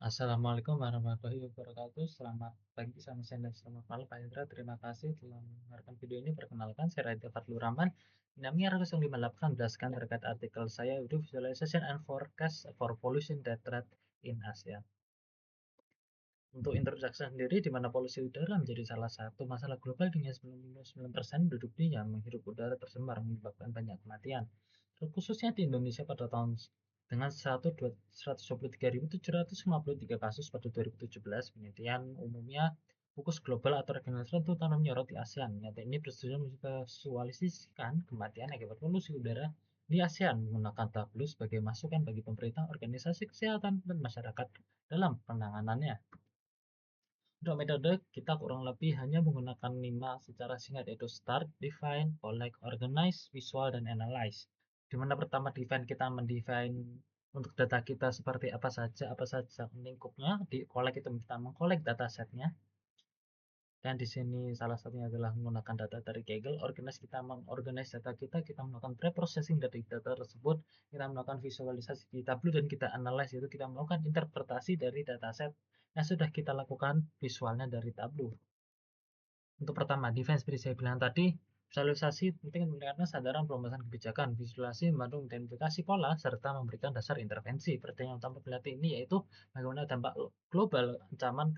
Assalamualaikum warahmatullahi wabarakatuh. Selamat pagi, selamat siang, dan selamat malam Pak Indra. Terima kasih telah mendengarkan video ini. Perkenalkan, saya Raditya Fadlur Rahman. Namanya 058 menjelaskan terkait artikel saya yaitu Visualization and Forecast for Pollution That Threat in ASEAN. Untuk introduksi sendiri, di mana polusi udara menjadi salah satu masalah global dengan 99% penduduk dunia yang menghirup udara tercemar menyebabkan banyak kematian. Khususnya di Indonesia pada tahun dengan 123.753 kasus pada 2017, penelitian umumnya fokus global atau regional terutama menyoroti ASEAN. Nyata ini bertujuan memvisualisasikan kematian akibat polusi udara di ASEAN menggunakan tabel sebagai masukan bagi pemerintah, organisasi kesehatan, dan masyarakat dalam penanganannya. Untuk metode, kita kurang lebih hanya menggunakan 5 secara singkat, yaitu Start, Define, Collect, Organize, Visual, dan Analyze. Di mana pertama define, kita mendefine untuk data kita seperti apa saja lingkupnya. Di collect itu kita mengkolek datasetnya. Dan di sini salah satunya adalah menggunakan data dari Kaggle. Organize, kita mengorganize data kita melakukan pre-processing dari data tersebut, kita melakukan visualisasi di Tableau, dan kita analyze, yaitu kita melakukan interpretasi dari dataset yang sudah kita lakukan visualnya dari Tableau. Untuk pertama, defense seperti saya bilang tadi, visualisasi penting meningkatkan kesadaran perumusan kebijakan. Visualisasi membantu identifikasi pola serta memberikan dasar intervensi. Pertanyaan utama peneliti ini yaitu bagaimana dampak global ancaman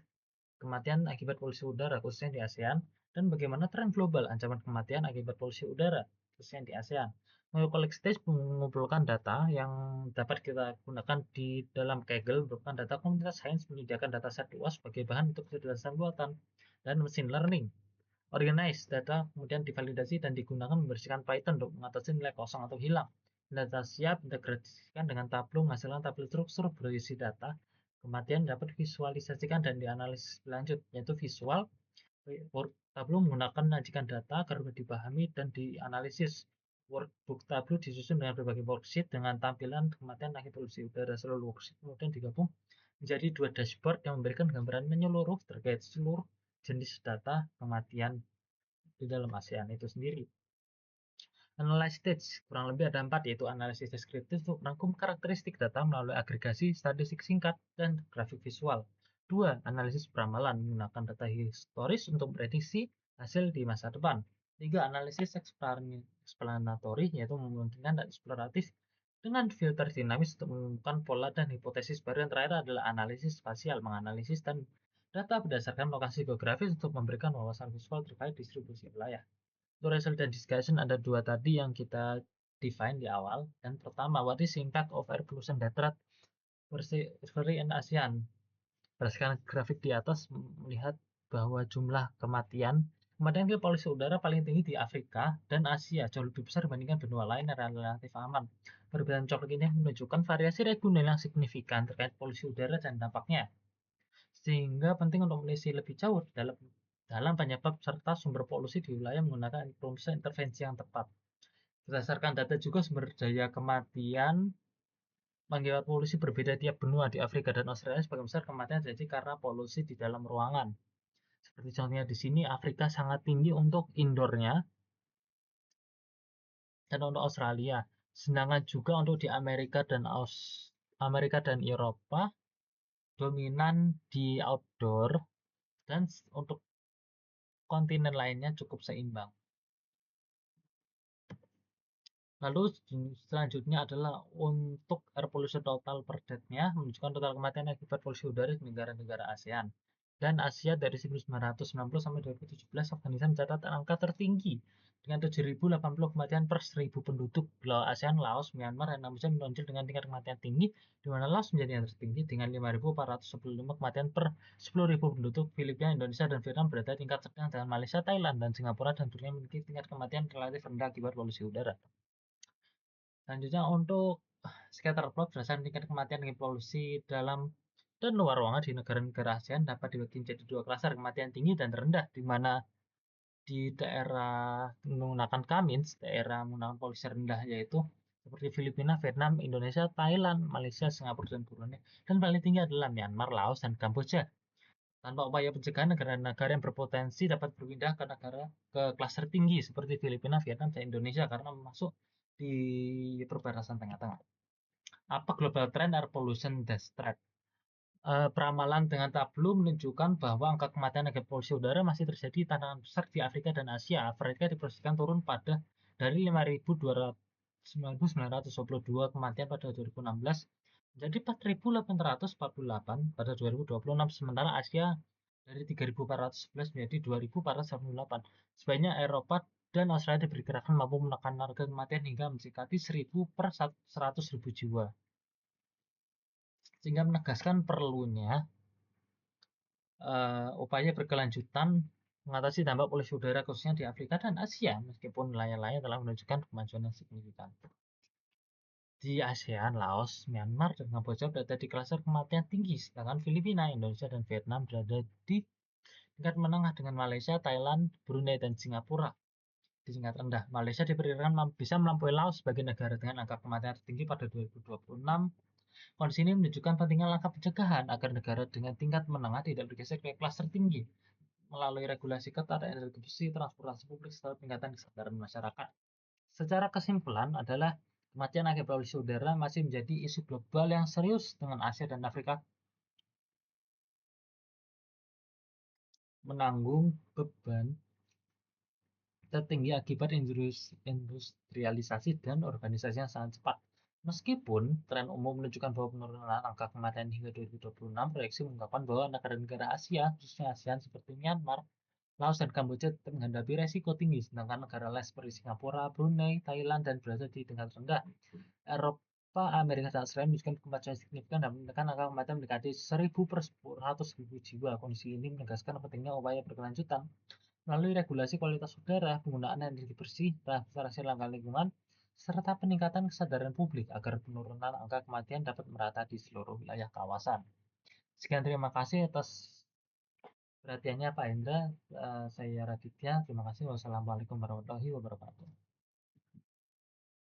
kematian akibat polusi udara khususnya di ASEAN, dan bagaimana tren global ancaman kematian akibat polusi udara khususnya di ASEAN. Collect Stage mengumpulkan data yang dapat kita gunakan di dalam Kaggle, merupakan data komunitas sains menyediakan dataset luas sebagai bahan untuk kecerdasan buatan dan machine learning. Organize data kemudian divalidasi dan digunakan membersihkan Python untuk mengatasi nilai kosong atau hilang. Data siap integrasikan dengan Tableau menghasilkan tabel struktur berisi data kematian dapat visualisasikan dan dianalisis lanjut, yaitu visual. Tableau menggunakan menyajikan data agar dapat dipahami dan dianalisis. Workbook Tableau disusun dengan berbagai worksheet dengan tampilan kematian akibat polusi udara. Seluruh worksheet kemudian digabung menjadi 2 dashboard yang memberikan gambaran menyeluruh terkait seluruh jenis data kematian di dalam ASEAN itu sendiri. Analysis stage kurang lebih ada 4, yaitu analisis deskriptif untuk merangkum karakteristik data melalui agregasi statistik singkat dan grafik visual. 2. Analisis peramalan menggunakan data historis untuk prediksi hasil di masa depan. 3. Analisis explanatory, yaitu memungkinkan dan eksploratif dengan filter dinamis untuk menemukan pola dan hipotesis baru. Yang terakhir adalah analisis spasial, menganalisis dan data berdasarkan lokasi geografis untuk memberikan wawasan visual terkait distribusi wilayah. Untuk result dan discussion ada 2 tadi yang kita define di awal. Dan pertama, what is impact of air pollution that threat in ASEAN? Berdasarkan grafik di atas melihat bahwa jumlah kematian polusi udara paling tinggi di Afrika dan Asia, jauh lebih besar dibandingkan benua lain yang relatif aman. Perbedaan colok ini menunjukkan variasi regional yang signifikan terkait polusi udara dan dampaknya, sehingga penting untuk meneliti lebih jauh dalam penyebab serta sumber polusi di wilayah menggunakan intervensi yang tepat. Berdasarkan data juga, sumber daya kematian akibat polusi berbeda tiap benua. Di Afrika dan Australia sebagian besar kematian terjadi karena polusi di dalam ruangan. Seperti contohnya di sini, Afrika sangat tinggi untuk indoornya dan untuk Australia. Sedangkan juga untuk di Amerika dan Eropa dominan di outdoor, dan untuk kontinen lainnya cukup seimbang. Lalu selanjutnya adalah untuk air pollution total per death-nya, menunjukkan total kematian akibat polusi udara di negara-negara ASEAN. Dan Asia dari 1990 sampai 2017, Afghanistan mencatat angka tertinggi dengan 7.080 kematian per 1.000 penduduk. Belau ASEAN, Laos, Myanmar, dan Kamboja menonjol dengan tingkat kematian tinggi, di mana Laos menjadi yang tertinggi dengan 5.415 kematian per 10.000 penduduk. Filipina, Indonesia, dan Vietnam berada tingkat sedang, dengan Malaysia, Thailand, dan Singapura dan Brunei memiliki tingkat kematian relatif rendah akibat polusi udara. Selanjutnya untuk scatter plot berdasarkan tingkat kematian akibat polusi dalam dan luar ruangan di negara-negara ASEAN dapat dibagi menjadi 2 klaster, kematian tinggi dan rendah, di mana di daerah menggunakan Kamins, daerah menggunakan polusi rendah, yaitu seperti Filipina, Vietnam, Indonesia, Thailand, Malaysia, Singapura, dan Brunei. Dan paling tinggi adalah Myanmar, Laos, dan Kamboja. Tanpa upaya pencegahan, negara-negara yang berpotensi dapat berpindah ke klaster tinggi seperti Filipina, Vietnam, dan Indonesia karena masuk di perbatasan tengah-tengah. Apa global trend air pollution death threat? Peramalan dengan tablo menunjukkan bahwa angka kematian akibat polusi udara masih terjadi di tantangan besar di Afrika dan Asia. Afrika diprediksikan turun pada dari 5.922 kematian pada 2016 menjadi 4.848 pada 2026, sementara Asia dari 3.411 menjadi 2.498. Sebaliknya Eropa dan Australia diperkirakan mampu menekan harga kematian hingga mendekati 1.000 per 100.000 jiwa, sehingga menegaskan perlunya upaya berkelanjutan mengatasi dampak polusi udara khususnya di Afrika dan Asia, meskipun nelayan-nelayan telah menunjukkan kemajuan yang signifikan. Di ASEAN, Laos, Myanmar, dan Kamboja berada di klaser kematian tinggi, sedangkan Filipina, Indonesia, dan Vietnam berada di tingkat menengah dengan Malaysia, Thailand, Brunei, dan Singapura di tingkat rendah. Malaysia diperkirakan bisa melampaui Laos sebagai negara dengan angka kematian tertinggi pada 2026. Kondisi ini menunjukkan pentingnya langkah pencegahan agar negara dengan tingkat menengah tidak bergeser ke kelas tertinggi melalui regulasi ketat, energi bersih, transportasi publik, serta peningkatan kesadaran masyarakat. Secara kesimpulan adalah kematian akibat polusi udara masih menjadi isu global yang serius dengan Asia dan Afrika menanggung beban tertinggi akibat industrialisasi dan organisasi yang sangat cepat. Meskipun tren umum menunjukkan bahwa penurunan angka kematian hingga 2026, proyeksi mengungkapkan bahwa negara-negara Asia, khususnya ASEAN seperti Myanmar, Laos, dan Kamboja tetap menghadapi resiko tinggi, sedangkan negara lain seperti Singapura, Brunei, Thailand, dan berada di tingkat rendah. Eropa, Amerika, dan Australia menunjukkan kemajuan signifikan dan menekan angka kematian mendekati 1.000 per 100.000 jiwa. Kondisi ini menegaskan pentingnya upaya berkelanjutan melalui regulasi kualitas udara, penggunaan energi bersih, transparansi langkah lingkungan, serta peningkatan kesadaran publik agar penurunan angka kematian dapat merata di seluruh wilayah kawasan. Sekian, terima kasih atas perhatiannya Pak Hendra. Saya Raditya, terima kasih. Wassalamualaikum warahmatullahi wabarakatuh.